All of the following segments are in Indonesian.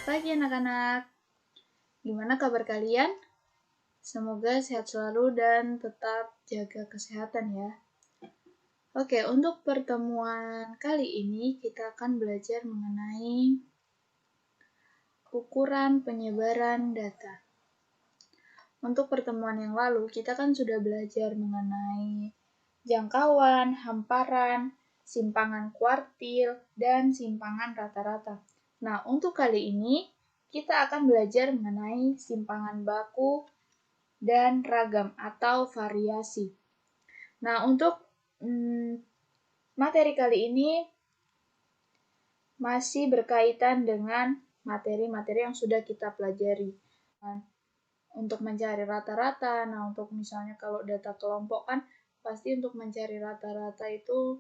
pagi anak-anak. Gimana kabar kalian? Semoga sehat selalu dan tetap jaga kesehatan ya. Oke, untuk pertemuan kali ini kita akan belajar mengenai ukuran penyebaran data. Untuk pertemuan yang lalu kita kan sudah belajar mengenai jangkauan, hamparan, simpangan kuartil, dan simpangan rata-rata. Nah, untuk kali ini kita akan belajar mengenai simpangan baku dan ragam atau variasi. Nah, untuk materi kali ini masih berkaitan dengan materi-materi yang sudah kita pelajari. Untuk mencari rata-rata, nah untuk misalnya kalau data kelompok kan pasti untuk mencari rata-rata itu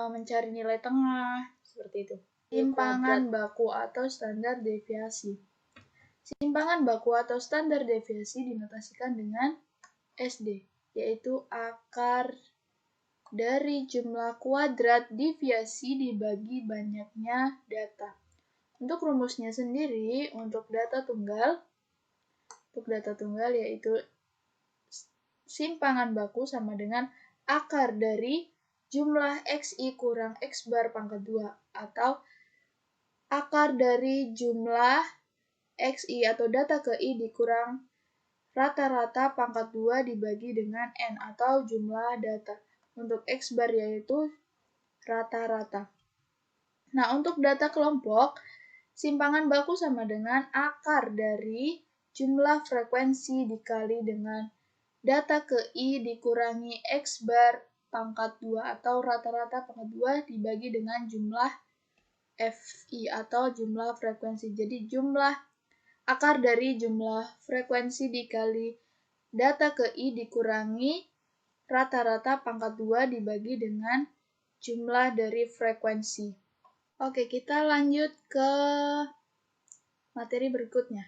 mencari nilai tengah, seperti itu. Simpangan baku atau standar deviasi. Simpangan baku atau standar deviasi dinotasikan dengan SD, yaitu akar dari jumlah kuadrat deviasi dibagi banyaknya data. Untuk rumusnya sendiri, untuk data tunggal yaitu simpangan baku sama dengan akar dari jumlah XI kurang X bar pangkat 2 atau akar dari jumlah XI atau data ke I dikurang rata-rata pangkat 2 dibagi dengan N atau jumlah data. Untuk X bar yaitu rata-rata. Nah, untuk data kelompok, simpangan baku sama dengan akar dari jumlah frekuensi dikali dengan data ke I dikurangi X bar pangkat 2 atau rata-rata pangkat 2 dibagi dengan jumlah FI atau jumlah frekuensi. Jadi jumlah akar dari jumlah frekuensi dikali data ke I dikurangi rata-rata pangkat 2 dibagi dengan jumlah dari frekuensi. Oke, kita lanjut ke materi berikutnya,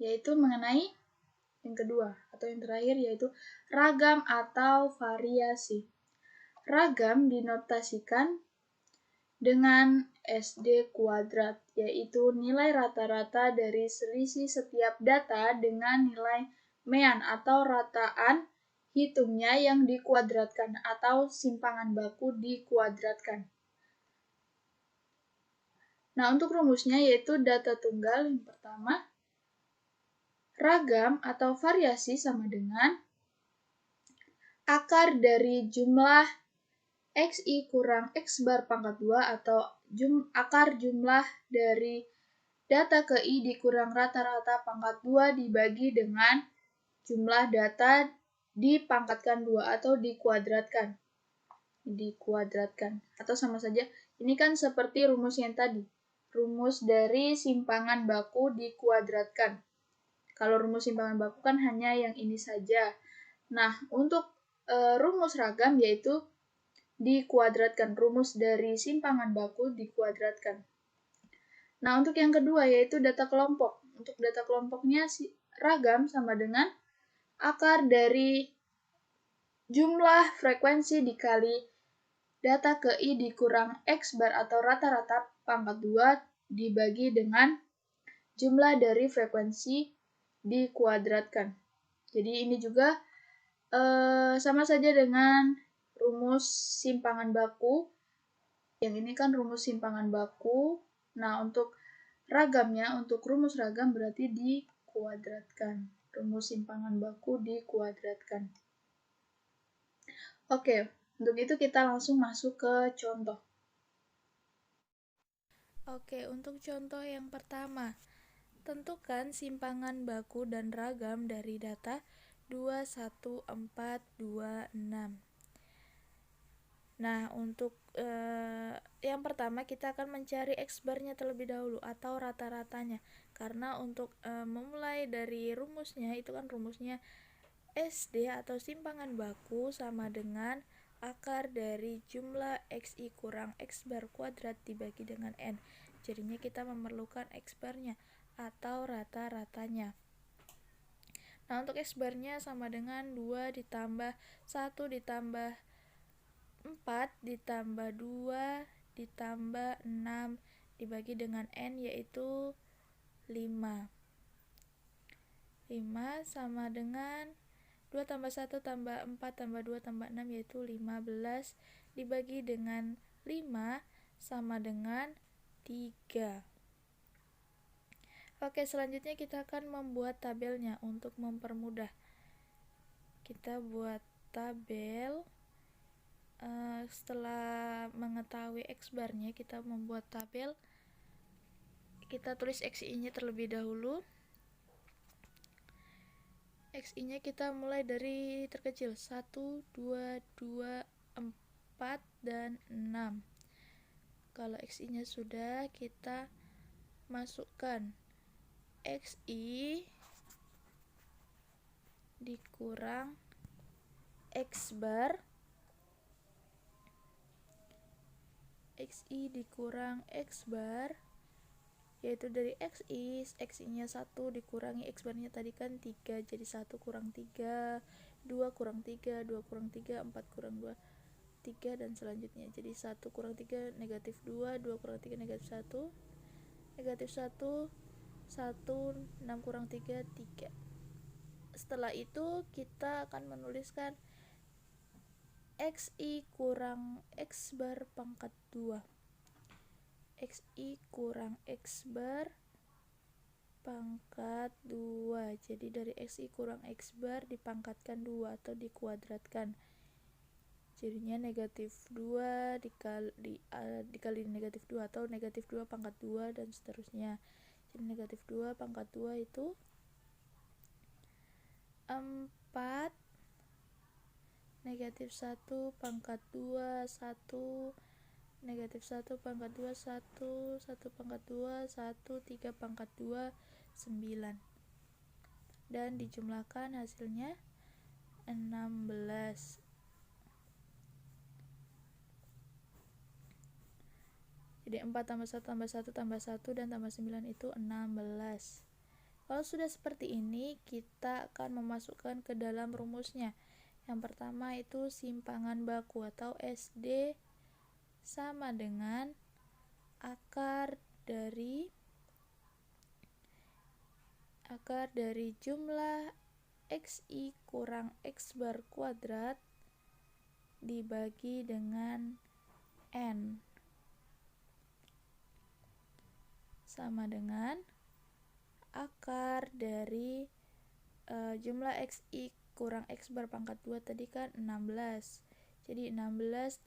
yaitu mengenai yang kedua atau yang terakhir, yaitu ragam atau variasi. Ragam dinotasikan dengan SD kuadrat, yaitu nilai rata-rata dari selisih setiap data dengan nilai mean atau rataan hitungnya yang dikuadratkan atau simpangan baku dikuadratkan. Nah, untuk rumusnya yaitu data tunggal yang pertama, ragam atau variasi sama dengan akar dari jumlah XI kurang X bar pangkat 2 atau akar jumlah dari data ke I dikurang rata-rata pangkat 2 dibagi dengan jumlah data dipangkatkan 2 atau dikuadratkan. Atau sama saja, ini kan seperti rumus yang tadi. Rumus dari simpangan baku dikuadratkan. Kalau rumus simpangan baku kan hanya yang ini saja. Nah, untuk rumus ragam yaitu dikuadratkan. Rumus dari simpangan baku dikuadratkan. Nah, untuk yang kedua yaitu data kelompok. Untuk data kelompoknya ragam sama dengan akar dari jumlah frekuensi dikali data ke I dikurang X bar atau rata-rata pangkat 2 dibagi dengan jumlah dari frekuensi dikuadratkan. Jadi ini juga sama saja dengan rumus simpangan baku. Yang ini kan rumus simpangan baku. Nah, untuk ragamnya, untuk rumus ragam berarti dikuadratkan. Rumus simpangan baku dikuadratkan. Oke, untuk itu kita langsung masuk ke contoh. Oke, untuk contoh yang pertama, tentukan simpangan baku dan ragam dari data 21426. Nah, untuk yang pertama kita akan mencari X barnya terlebih dahulu atau rata-ratanya. Karena untuk memulai dari rumusnya, itu kan rumusnya SD atau simpangan baku sama dengan akar dari jumlah XI kurang X bar kuadrat dibagi dengan N. Jadinya kita memerlukan X barnya atau rata-ratanya. Nah, untuk X barnya sama dengan 2 ditambah 1 ditambah 4 ditambah 2 ditambah 6 dibagi dengan N yaitu 5. 5 sama dengan 2 tambah 1 tambah 4 tambah 2 tambah 6 yaitu 15 dibagi dengan 5 sama dengan 3. Oke, selanjutnya kita akan membuat tabelnya untuk mempermudah. Kita buat tabel. Setelah mengetahui X barnya, kita membuat tabel. Kita tulis XI-nya terlebih dahulu. XI-nya kita mulai dari terkecil 1, 2, 2, 4, dan 6. Kalau XI-nya sudah, kita masukkan XI dikurang X bar, XI dikurang X bar, yaitu dari XI-nya 1 dikurangi X barnya tadi kan 3, jadi 1 kurang 3, 2 kurang 3, 2 kurang 3, 4 kurang 2, 3, dan selanjutnya. Jadi 1 kurang 3 negatif 2, 2 kurang 3 negatif 1, negatif 1, 1, 6 kurang 3, 3. Setelah itu kita akan menuliskan XI kurang X bar pangkat 2. XI kurang X bar pangkat 2. Jadi dari XI kurang X bar dipangkatkan 2 atau dikuadratkan. Jadinya negatif 2 dikali negatif 2 atau negatif 2 pangkat 2 dan seterusnya. Jadi negatif 2 pangkat 2 itu 4, negatif 1 pangkat 2 1, negatif 1 pangkat 2 1, 1 pangkat 2 1, 3 pangkat 2 9, dan dijumlahkan hasilnya 16. Jadi 4 tambah 1 tambah 1 tambah 1 dan tambah 9 itu 16. Kalau sudah seperti ini, kita akan memasukkan ke dalam rumusnya. Yang pertama itu simpangan baku atau SD sama dengan akar dari jumlah XI kurang X bar kuadrat dibagi dengan N sama dengan akar dari jumlah XI kurang X bar pangkat 2 tadi kan 16. Jadi 16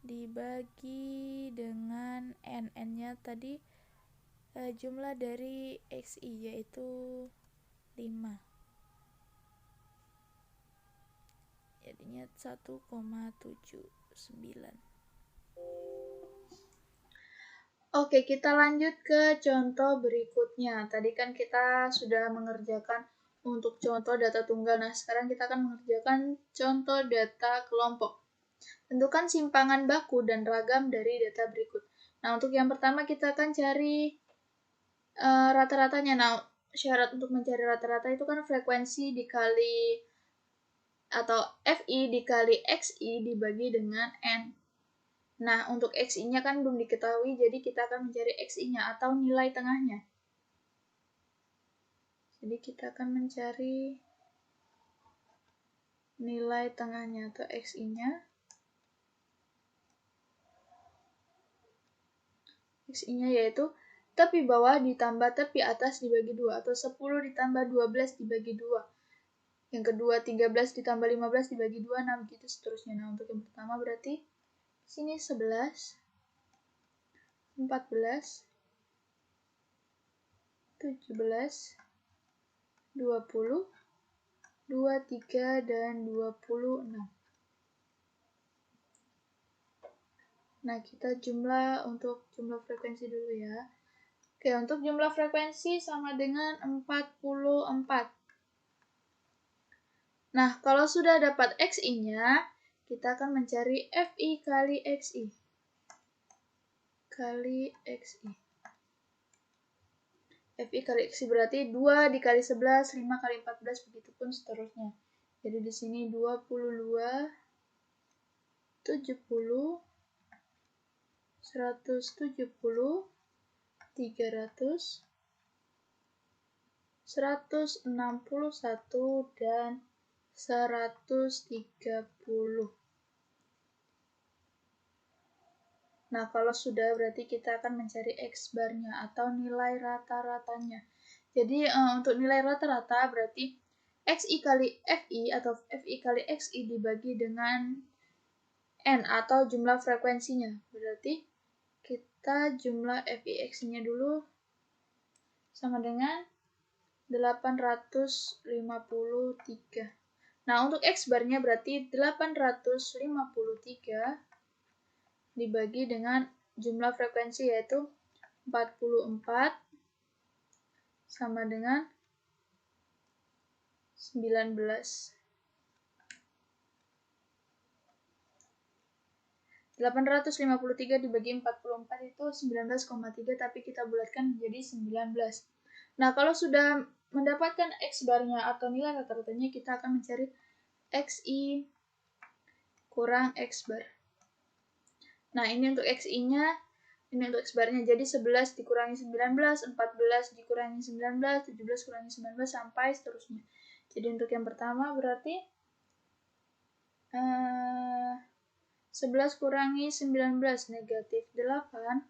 dibagi dengan N. N-nya tadi jumlah dari XI yaitu 5. Jadinya 1,79. Oke, kita lanjut ke contoh berikutnya. Tadi kan kita sudah mengerjakan untuk contoh data tunggal. Nah, sekarang kita akan mengerjakan contoh data kelompok. Tentukan simpangan baku dan ragam dari data berikut. Nah, untuk yang pertama kita akan cari rata-ratanya. Nah, syarat untuk mencari rata-rata itu kan frekuensi dikali atau FI dikali XI dibagi dengan N. Nah, untuk XI-nya kan belum diketahui, jadi kita akan mencari XI-nya atau nilai tengahnya. Jadi kita akan mencari nilai tengahnya atau XI-nya. XI-nya yaitu tepi bawah ditambah tepi atas dibagi 2, atau 10 ditambah 12 dibagi 2. Yang kedua 13 ditambah 15 dibagi 2, nah begitu seterusnya. Nah, untuk yang pertama berarti sini 11, 14, 17, 20, 23, dan 26. Nah, kita untuk jumlah frekuensi dulu ya. Oke, untuk jumlah frekuensi sama dengan 44. Nah, kalau sudah dapat XI-nya, kita akan mencari FI kali XI. FI kali XI berarti 2 dikali 11, 5 kali 14, begitupun seterusnya. Jadi di sini 22 70, 170, 300, 161, dan 130. Nah, kalau sudah berarti kita akan mencari X-bar-nya atau nilai rata-ratanya. Jadi untuk nilai rata-rata berarti XI kali FI atau FI kali XI dibagi dengan N atau jumlah frekuensinya. Berarti kita jumlah FI XI-nya dulu sama dengan 853. Nah, untuk X-bar-nya berarti 853 dibagi dengan jumlah frekuensi yaitu 44 sama dengan 19. 853 dibagi 44 itu 19,3, tapi kita bulatkan menjadi 19. Nah, kalau sudah mendapatkan X-bar-nya atau nilai rata-ratanya, kita akan mencari XI kurang X-bar. Nah, ini untuk XI-nya, ini untuk X-bar-nya. Jadi 11 dikurangi 19, 14 dikurangi 19, 17 kurangi 19, sampai seterusnya. Jadi untuk yang pertama berarti 11 kurangi 19, negatif 8.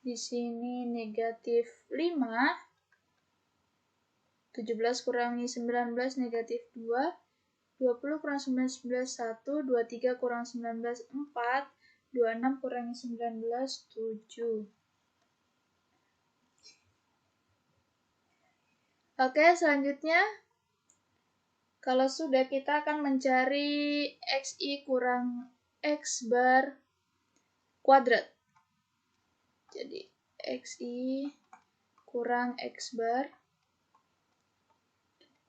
Di sini negatif 5. 17 kurangi 19, negatif 2. 20 kurang 19, 1. 23 kurang 19, 4. 26 kurangi 19, 7. Oke, selanjutnya kalau sudah, kita akan mencari XI kurang X-bar kuadrat. Jadi XI kurang X-bar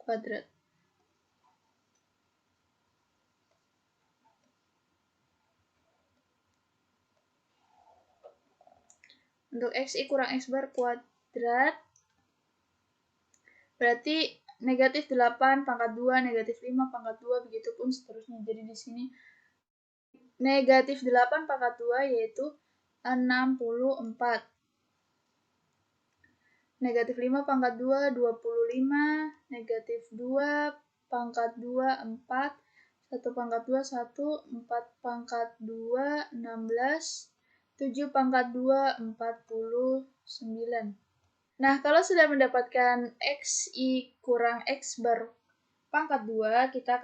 kuadrat. Untuk XI kurang X-bar kuadrat berarti negatif 8 pangkat 2, negatif 5 pangkat 2, begitupun seterusnya. Jadi di sini negatif 8 pangkat 2 yaitu 64. Negatif 5 pangkat 2, 25. Negatif 2 pangkat 2, 4. 1 pangkat 2, 1. 4 pangkat 2, 16. 7 pangkat 2, 49. Nah, kalau sudah mendapatkan XI kurang X-bar pangkat 2, kita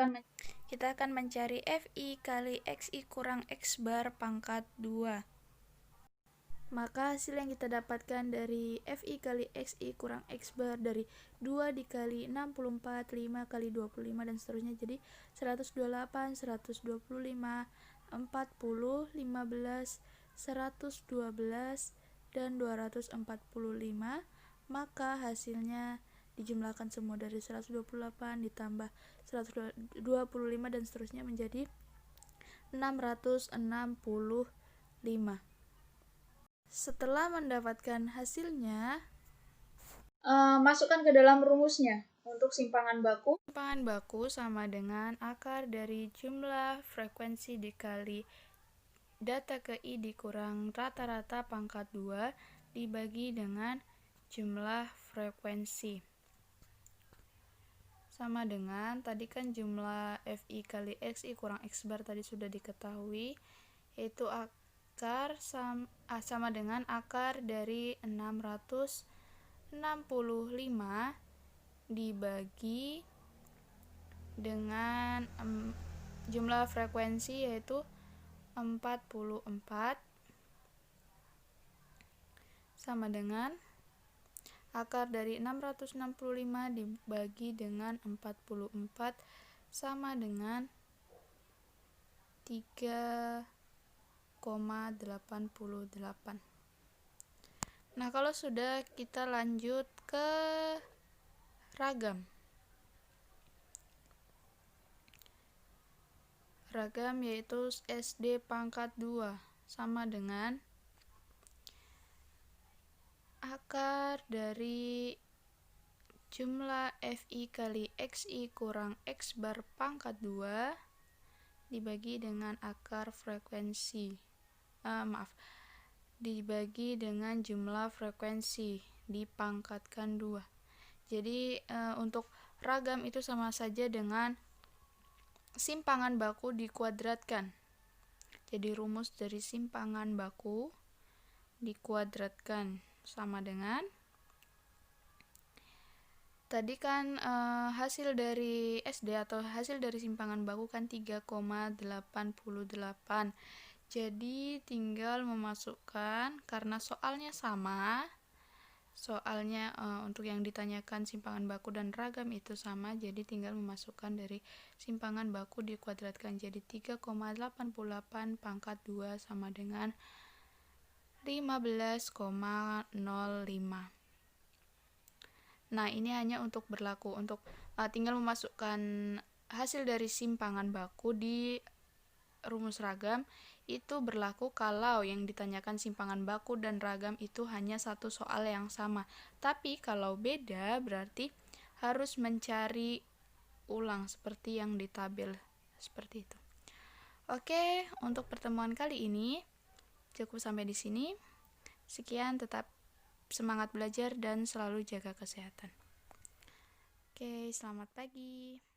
akan mencari FI kali XI kurang X-bar pangkat 2. Maka hasil yang kita dapatkan dari FI kali XI kurang X-bar dari 2 dikali 64, 5 kali 25, dan seterusnya. Jadi 128, 125, 40, 15, 112, dan 245. Maka hasilnya dijumlahkan semua dari 128 ditambah 125 dan seterusnya menjadi 665. Setelah mendapatkan hasilnya, masukkan ke dalam rumusnya. Untuk simpangan baku sama dengan akar dari jumlah frekuensi dikali data ke I dikurang rata-rata pangkat 2 dibagi dengan jumlah frekuensi. Sama dengan tadi kan jumlah FI kali XI kurang X-bar tadi sudah diketahui, yaitu akar sama dengan akar dari 665 dibagi dengan jumlah frekuensi yaitu 44 sama dengan akar dari 665 dibagi dengan 44 sama dengan 3,88. Nah, kalau sudah, kita lanjut ke ragam. Ragam yaitu SD pangkat 2 sama dengan akar dari jumlah FI kali XI kurang X-bar pangkat 2 dibagi dengan akar frekuensi. Dibagi dengan jumlah frekuensi dipangkatkan 2. Jadi untuk ragam itu sama saja dengan simpangan baku dikuadratkan. Jadi rumus dari simpangan baku dikuadratkan sama dengan tadi kan hasil dari SD atau hasil dari simpangan baku kan 3,88. Jadi tinggal memasukkan, karena soalnya sama, soalnya untuk yang ditanyakan simpangan baku dan ragam itu sama, jadi tinggal memasukkan dari simpangan baku dikuadratkan. Jadi 3,88 pangkat 2 sama dengan 15,05. Nah, ini hanya untuk berlaku untuk tinggal memasukkan hasil dari simpangan baku di rumus ragam. Itu berlaku kalau yang ditanyakan simpangan baku dan ragam itu hanya satu soal yang sama. Tapi kalau beda berarti harus mencari ulang seperti yang di tabel seperti itu. Oke, untuk pertemuan kali ini cukup sampai di sini. Sekian, tetap semangat belajar dan selalu jaga kesehatan. Oke, selamat pagi.